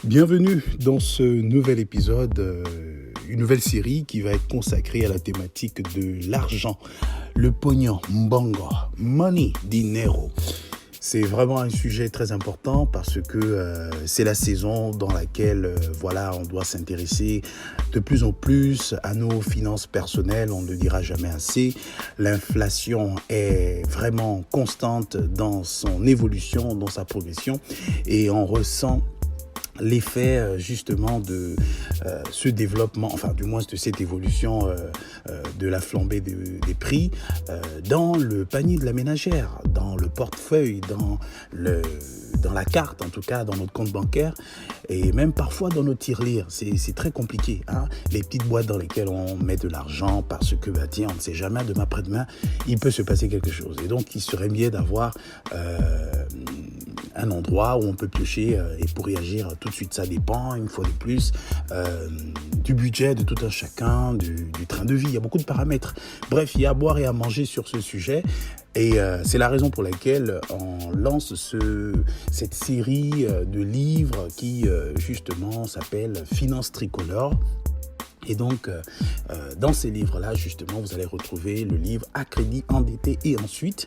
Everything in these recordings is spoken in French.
Bienvenue dans ce nouvel épisode, une nouvelle série qui va être consacrée à la thématique de l'argent, le pognon, mbongo, money, dinero. C'est vraiment un sujet très important parce que c'est la saison dans laquelle on doit s'intéresser de plus en plus à nos finances personnelles. On ne le dira jamais assez. L'inflation est vraiment constante dans son évolution, dans sa progression, et on ressent l'effet justement de ce développement, enfin du moins de cette évolution de la flambée des prix dans le panier de la ménagère, dans le portefeuille, dans la carte, en tout cas dans notre compte bancaire, et même parfois dans nos tirelires. C'est très compliqué, hein? Les petites boîtes dans lesquelles on met de l'argent parce que, on ne sait jamais, demain après-demain, il peut se passer quelque chose. Et donc, il serait mieux d'avoir un endroit où on peut piocher et pour réagir tout de suite. Ça dépend, une fois de plus, du budget de tout un chacun, du train de vie. Il y a beaucoup de paramètres. Bref, il y a à boire et à manger sur ce sujet. Et c'est la raison pour laquelle on lance cette série de livres qui, justement, s'appelle Finances Tricolores. Et donc, dans ces livres-là, justement, vous allez retrouver le livre « À crédit endetté » et ensuite,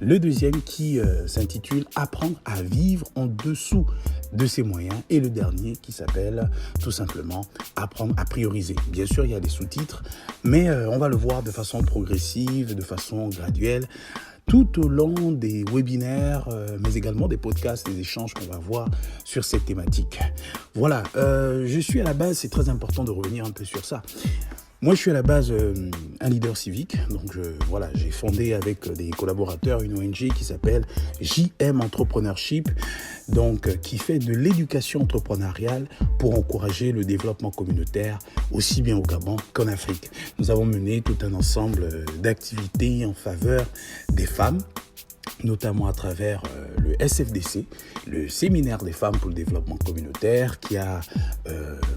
le deuxième qui s'intitule « Apprendre à vivre en dessous de ses moyens » et le dernier qui s'appelle tout simplement « Apprendre à prioriser ». Bien sûr, il y a des sous-titres, mais on va le voir de façon progressive, de façon graduelle, tout au long des webinaires, mais également des podcasts, des échanges qu'on va voir sur cette thématique. Voilà, je suis à la base, c'est très important de revenir un peu sur ça. Moi, je suis à la base un leader civique, donc j'ai fondé avec des collaborateurs une ONG qui s'appelle JM Entrepreneurship, donc qui fait de l'éducation entrepreneuriale pour encourager le développement communautaire aussi bien au Gabon qu'en Afrique. Nous avons mené tout un ensemble d'activités en faveur des femmes, notamment à travers le SFDC, le séminaire des femmes pour le développement communautaire, qui a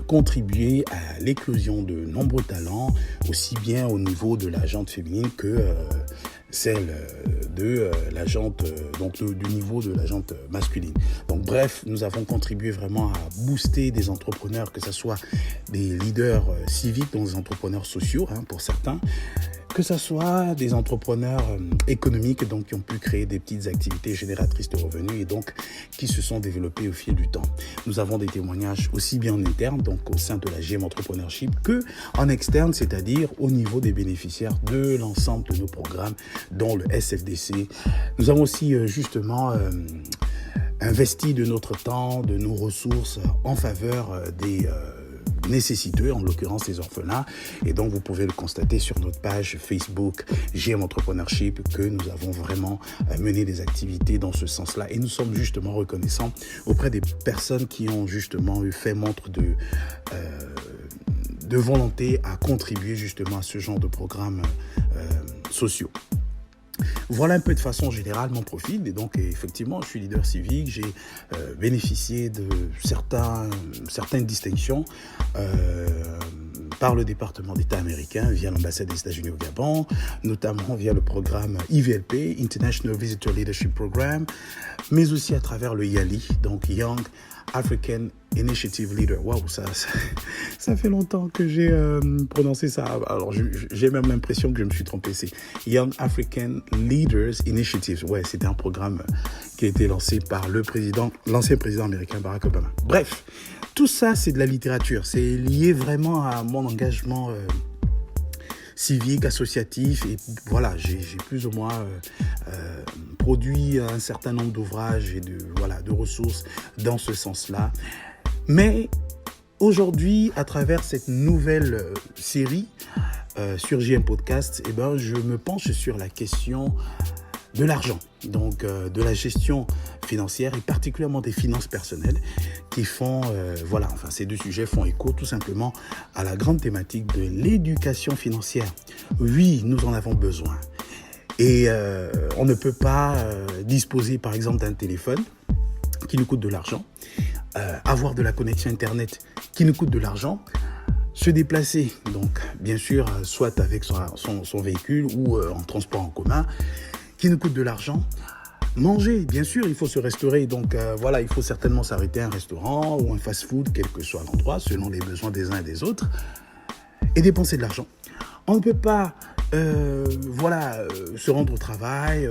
contribué à l'éclosion de nombreux talents, aussi bien au niveau de la jante féminine que celle de la jante, du niveau de la jante masculine. Donc bref, nous avons contribué vraiment à booster des entrepreneurs, que ce soit des leaders civiques, donc des entrepreneurs sociaux pour certains, que ce soit des entrepreneurs économiques donc, qui ont pu créer des petites activités génératrices de revenus et donc qui se sont développées au fil du temps. Nous avons des témoignages aussi bien en interne, donc au sein de la GM Entrepreneurship, que en externe, c'est-à-dire au niveau des bénéficiaires de l'ensemble de nos programmes, dont le SFDC. Nous avons aussi justement investi de notre temps, de nos ressources en faveur des nécessiteux, en l'occurrence les orphelins. Et donc, vous pouvez le constater sur notre page Facebook GM Entrepreneurship que nous avons vraiment mené des activités dans ce sens-là. Et nous sommes justement reconnaissants auprès des personnes qui ont justement fait montre de volonté à contribuer justement à ce genre de programmes sociaux. Voilà un peu de façon générale mon profil. Et donc, effectivement, je suis leader civique. J'ai bénéficié de certaines distinctions par le département d'État américain via l'ambassade des États-Unis au Gabon, notamment via le programme IVLP, International Visitor Leadership Program, mais aussi à travers le YALI, donc Young African Initiative Leader. Waouh, ça fait longtemps que j'ai prononcé ça. Alors, j'ai même l'impression que je me suis trompé. C'est Young African Leaders Initiative. Ouais, c'était un programme qui a été lancé par l'ancien président américain Barack Obama. Bref, tout ça, c'est de la littérature. C'est lié vraiment à mon engagement civique, associatif. Et voilà, j'ai plus ou moins produit un certain nombre d'ouvrages et de ressources dans ce sens-là. Mais aujourd'hui, à travers cette nouvelle série sur JM Podcast, je me penche sur la question de l'argent, donc de la gestion financière et particulièrement des finances personnelles qui font, ces deux sujets font écho tout simplement à la grande thématique de l'éducation financière. Oui, nous en avons besoin. Et on ne peut pas disposer par exemple d'un téléphone qui nous coûte de l'argent, avoir de la connexion Internet qui nous coûte de l'argent, se déplacer, donc bien sûr, soit avec son véhicule ou en transport en commun, qui nous coûte de l'argent, Manger, bien sûr, il faut se restaurer. Donc voilà, il faut certainement s'arrêter à un restaurant ou un fast-food, quel que soit l'endroit, selon les besoins des uns et des autres, et dépenser de l'argent. On ne peut pas se rendre au travail.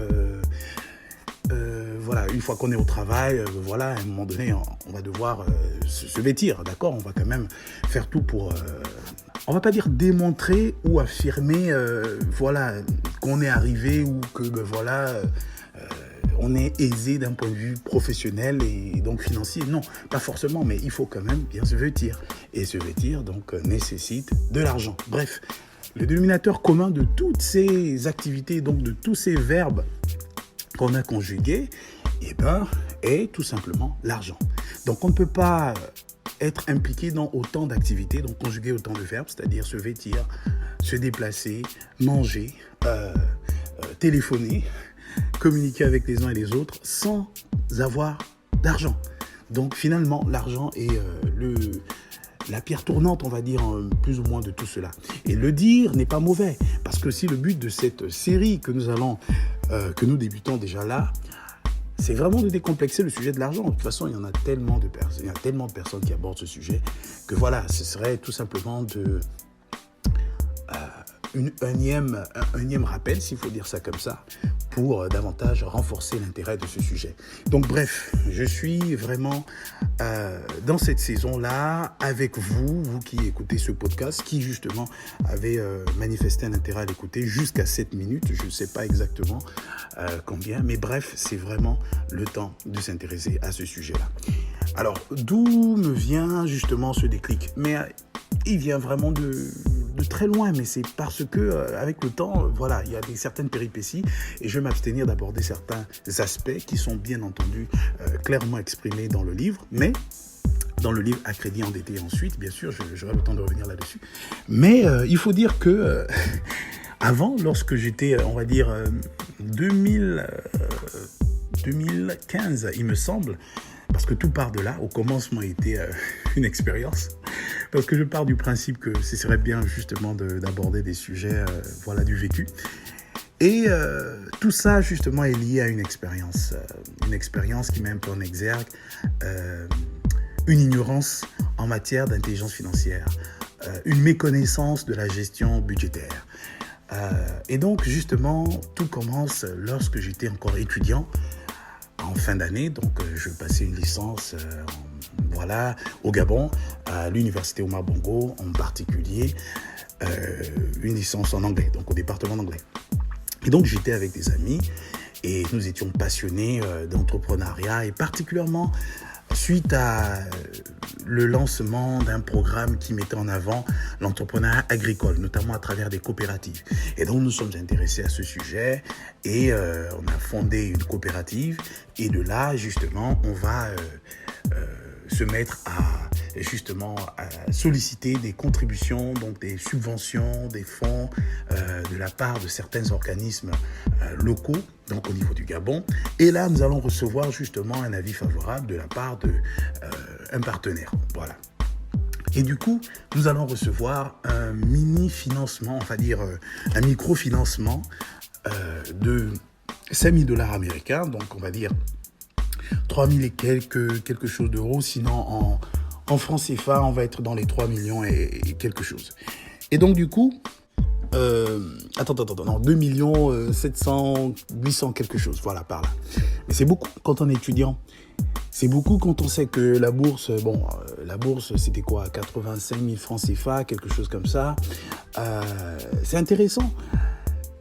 Voilà, une fois qu'on est au travail, voilà, à un moment donné, on va devoir se vêtir, d'accord? On va quand même faire tout pour, on va pas dire démontrer ou affirmer, voilà, qu'on est arrivé ou que, on est aisé d'un point de vue professionnel et donc financier. Non, pas forcément, mais il faut quand même bien se vêtir. Et se vêtir, donc, nécessite de l'argent. Bref, le dénominateur commun de toutes ces activités, donc de tous ces verbes qu'on a conjugués, est tout simplement l'argent. Donc, on ne peut pas être impliqué dans autant d'activités, donc conjuguer autant de verbes, c'est-à-dire se vêtir, se déplacer, manger, téléphoner, communiquer avec les uns et les autres sans avoir d'argent. Donc finalement, l'argent est la pierre tournante, on va dire, plus ou moins de tout cela. Et le dire n'est pas mauvais, parce que si le but de cette série que nous débutons déjà là, c'est vraiment de décomplexer le sujet de l'argent. De toute façon, il y a tellement de personnes qui abordent ce sujet que voilà, ce serait tout simplement un énième rappel, s'il faut dire ça comme ça, pour davantage renforcer l'intérêt de ce sujet. Donc bref, je suis vraiment dans cette saison-là avec vous qui écoutez ce podcast, qui justement avait manifesté un intérêt à l'écouter jusqu'à 7 minutes, je ne sais pas exactement combien, mais bref, c'est vraiment le temps de s'intéresser à ce sujet-là. Alors, d'où me vient justement ce déclic? Mais il vient vraiment de très loin, mais c'est parce que avec le temps, voilà, il y a certaines péripéties et je vais m'abstenir d'aborder certains aspects qui sont bien entendu clairement exprimés dans le livre, mais dans le livre à crédit endetté ensuite, bien sûr, j'aurai le temps de revenir là-dessus. Mais il faut dire que avant, lorsque j'étais, on va dire, 2015, il me semble, parce que tout part de là, au commencement était une expérience, parce que je pars du principe que ce serait bien justement d'aborder des sujets du vécu. Et tout ça justement est lié à une expérience qui met un peu en exergue une ignorance en matière d'intelligence financière, une méconnaissance de la gestion budgétaire. Et donc justement, tout commence lorsque j'étais encore étudiant, en fin d'année, donc je passais une licence au Gabon, à l'université Omar Bongo, en particulier une licence en anglais, donc au département d'anglais. Et donc j'étais avec des amis et nous étions passionnés d'entrepreneuriat et particulièrement suite à le lancement d'un programme qui mettait en avant l'entrepreneuriat agricole, notamment à travers des coopératives. Et donc, nous sommes intéressés à ce sujet et on a fondé une coopérative. Et de là, justement, on va se mettre à solliciter des contributions, donc des subventions, des fonds de la part de certains organismes locaux, donc au niveau du Gabon. Et là, nous allons recevoir justement un avis favorable de la part d'un partenaire. Voilà. Et du coup, nous allons recevoir un mini-financement, on va dire un micro-financement de 5 000 $ américains, donc on va dire 3 000 et quelque chose d'euros, sinon en francs CFA, on va être dans les 3 millions et quelque chose. Et donc du coup, 2 millions 700, 800 quelque chose, voilà, par là. Mais c'est beaucoup quand on est étudiant. C'est beaucoup quand on sait que la bourse, c'était quoi, 85 000 francs CFA, quelque chose comme ça. C'est intéressant.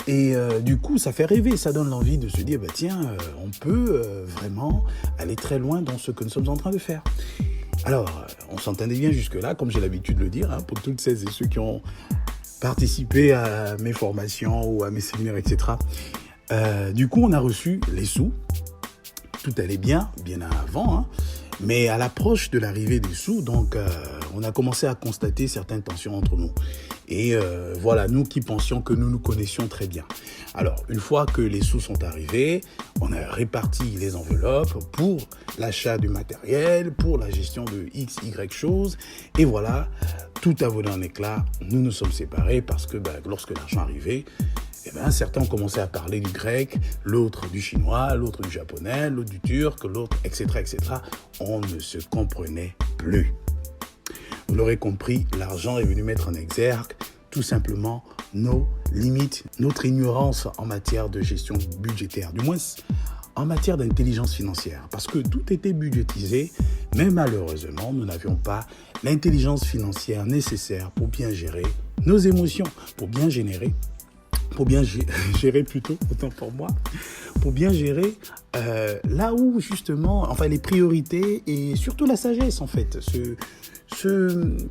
Et du coup, ça fait rêver, ça donne l'envie de se dire, on peut vraiment aller très loin dans ce que nous sommes en train de faire. Alors, on s'entendait bien jusque-là, comme j'ai l'habitude de le dire, pour toutes celles et ceux qui ont participé à mes formations ou à mes séminaires, etc. Du coup, on a reçu les sous. Tout allait bien avant, mais à l'approche de l'arrivée des sous, donc, on a commencé à constater certaines tensions entre nous. Et nous qui pensions que nous nous connaissions très bien. Alors, une fois que les sous sont arrivés, on a réparti les enveloppes pour l'achat du matériel, pour la gestion de X, Y choses. Et voilà, tout a volé en éclats. Nous nous sommes séparés parce que lorsque l'argent arrivait, Eh bien, certains ont commencé à parler du grec, l'autre du chinois, l'autre du japonais, l'autre du turc, l'autre, etc., etc. On ne se comprenait plus. Vous l'aurez compris, l'argent est venu mettre en exergue tout simplement nos limites, notre ignorance en matière de gestion budgétaire, du moins en matière d'intelligence financière, parce que tout était budgétisé, mais malheureusement, nous n'avions pas l'intelligence financière nécessaire pour bien gérer nos émotions, pour bien gérer plutôt, autant pour moi, pour bien gérer là où justement, enfin les priorités et surtout la sagesse en fait,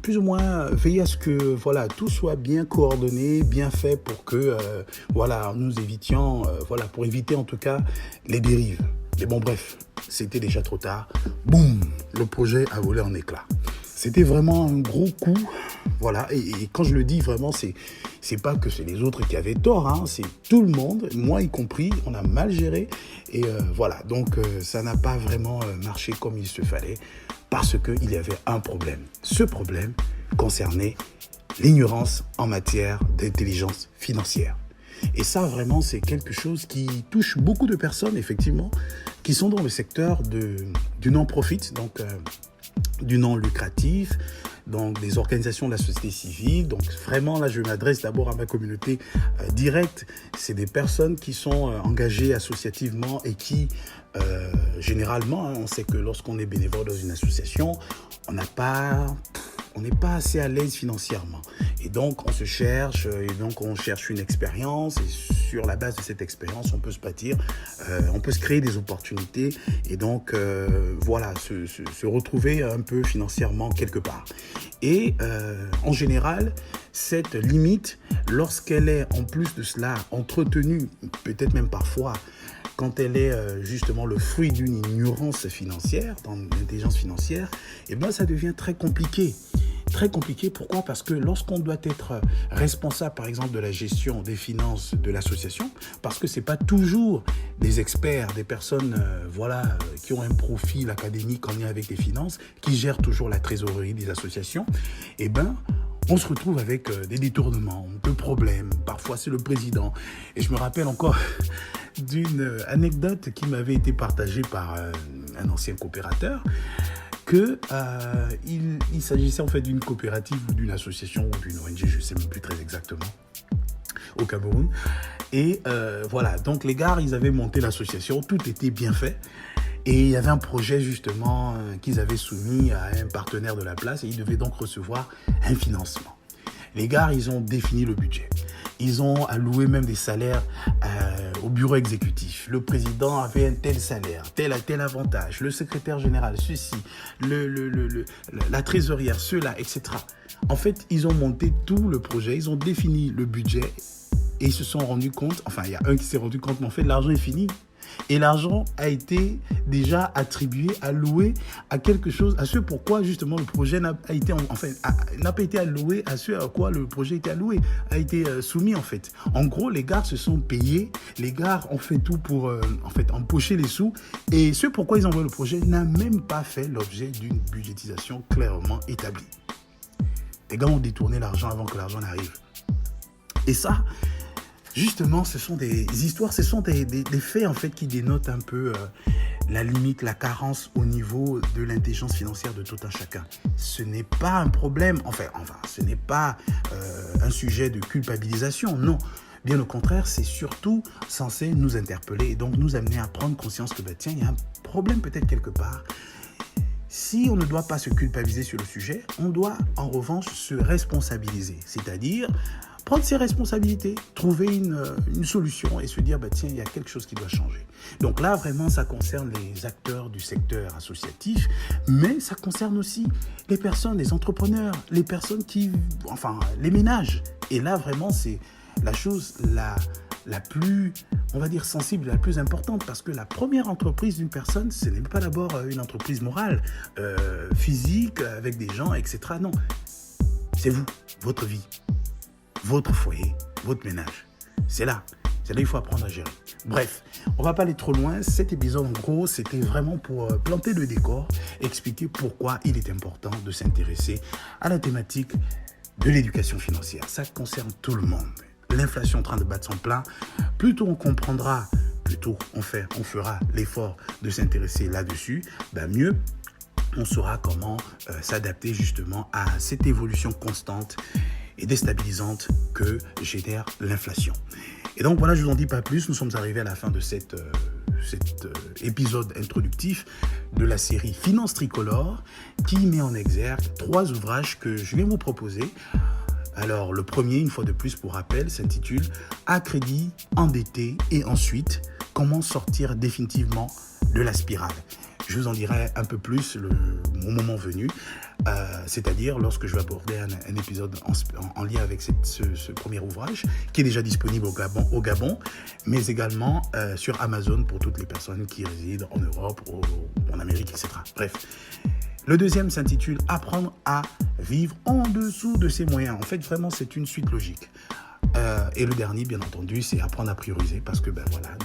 plus ou moins veiller à ce que voilà tout soit bien coordonné, bien fait pour que nous évitions pour éviter en tout cas les dérives. Mais bon bref, c'était déjà trop tard. Boum, le projet a volé en éclats. C'était vraiment un gros coup. Voilà, et quand je le dis vraiment, c'est pas que c'est les autres qui avaient tort, hein, c'est tout le monde, moi y compris, on a mal géré. Et donc ça n'a pas vraiment marché comme il se fallait, parce qu'il y avait un problème. Ce problème concernait l'ignorance en matière d'intelligence financière. Et ça, vraiment, c'est quelque chose qui touche beaucoup de personnes, effectivement, qui sont dans le secteur du non-profit, donc du non lucratif, donc des organisations de la société civile. Donc vraiment, là, je m'adresse d'abord à ma communauté directe. C'est des personnes qui sont engagées associativement et qui, généralement, on sait que lorsqu'on est bénévole dans une association, on n'est pas assez à l'aise financièrement. Et donc, on se cherche, et donc on cherche une expérience, et sur la base de cette expérience, on peut se bâtir, on peut se créer des opportunités, et donc, se retrouver un peu financièrement quelque part. Et en général, cette limite, lorsqu'elle est en plus de cela entretenue, peut-être même parfois, quand elle est justement le fruit d'une ignorance financière, dans l'intelligence financière, eh bien, ça devient très compliqué. Très compliqué, pourquoi ? Parce que lorsqu'on doit être responsable, par exemple, de la gestion des finances de l'association, parce que ce n'est pas toujours des experts, des personnes qui ont un profil académique en lien avec les finances, qui gèrent toujours la trésorerie des associations, eh bien, on se retrouve avec des détournements, de problèmes. Parfois, c'est le président. Et je me rappelle encore d'une anecdote qui m'avait été partagée par un ancien coopérateur, il s'agissait en fait d'une coopérative ou d'une association ou d'une ONG, je ne sais même plus très exactement, au Cameroun. Et donc les gars, ils avaient monté l'association, tout était bien fait. Et il y avait un projet justement qu'ils avaient soumis à un partenaire de la place et ils devaient donc recevoir un financement. Les gars, ils ont défini le budget. Ils ont alloué même des salaires au bureau exécutif. Le président avait un tel salaire, tel avantage. Le secrétaire général, ceci, la trésorière, cela, etc. En fait, ils ont monté tout le projet, ils ont défini le budget et ils se sont rendus compte, enfin, il y a un qui s'est rendu compte, mais en fait, l'argent est fini. Et l'argent a été déjà attribué, alloué à quelque chose, à ce pourquoi justement le projet n'a pas été alloué à ce à quoi le projet était alloué, a été soumis en fait. En gros, les gars se sont payés, les gars ont fait tout pour empocher les sous, et ce pourquoi ils envoient le projet n'a même pas fait l'objet d'une budgétisation clairement établie. Les gars ont détourné l'argent avant que l'argent n'arrive. Et ça, justement, ce sont des histoires, ce sont des faits en fait qui dénotent un peu la limite, la carence au niveau de l'intelligence financière de tout un chacun. Ce n'est pas un problème, ce n'est pas un sujet de culpabilisation, non. Bien au contraire, c'est surtout censé nous interpeller et donc nous amener à prendre conscience que il y a un problème peut-être quelque part. Si on ne doit pas se culpabiliser sur le sujet, on doit en revanche se responsabiliser, c'est-à-dire prendre ses responsabilités, trouver une solution et se dire, il y a quelque chose qui doit changer. Donc là, vraiment, ça concerne les acteurs du secteur associatif, mais ça concerne aussi les personnes, les entrepreneurs, les personnes les ménages. Et là, vraiment, c'est la chose la plus, on va dire, sensible, la plus importante, parce que la première entreprise d'une personne, ce n'est pas d'abord une entreprise morale, physique, avec des gens, etc. Non, c'est vous, votre vie. Votre foyer, votre ménage. C'est là, il faut apprendre à gérer. Bref, on ne va pas aller trop loin. Cet épisode, en gros, c'était vraiment pour planter le décor, expliquer pourquoi il est important de s'intéresser à la thématique de l'éducation financière. Ça concerne tout le monde. l'inflation en train de battre son plein, plus tôt on comprendra, plus tôt on fera l'effort de s'intéresser là-dessus, mieux on saura comment s'adapter justement à cette évolution constante et déstabilisante que génère l'inflation. Et donc voilà, je ne vous en dis pas plus, nous sommes arrivés à la fin de cet épisode introductif de la série Finance Tricolore qui met en exergue 3 ouvrages que je vais vous proposer. Alors le premier, une fois de plus pour rappel, s'intitule « À crédit, endetté et ensuite, comment sortir définitivement de la spirale ». Je vous en dirai un peu plus au moment venu, c'est-à-dire lorsque je vais aborder un épisode en lien avec ce premier ouvrage, qui est déjà disponible au Gabon, mais également sur Amazon pour toutes les personnes qui résident en Europe, en Amérique, etc. Bref. Le deuxième s'intitule « Apprendre à vivre en dessous de ses moyens ». En fait, vraiment, c'est une suite logique. Et le dernier, bien entendu, c'est apprendre à prioriser parce que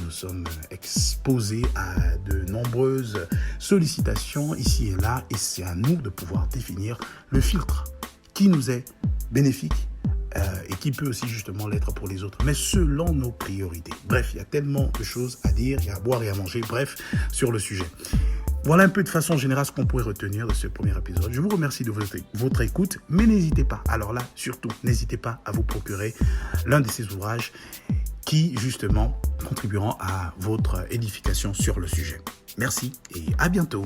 nous sommes exposés à de nombreuses sollicitations ici et là et c'est à nous de pouvoir définir le filtre qui nous est bénéfique et qui peut aussi justement l'être pour les autres, mais selon nos priorités. Bref, il y a tellement de choses à dire, il y a à boire et à manger, bref, sur le sujet. Voilà un peu de façon générale ce qu'on pourrait retenir de ce premier épisode. Je vous remercie de votre écoute, mais n'hésitez pas, alors là, surtout, n'hésitez pas à vous procurer l'un de ces ouvrages qui, justement, contribueront à votre édification sur le sujet. Merci et à bientôt.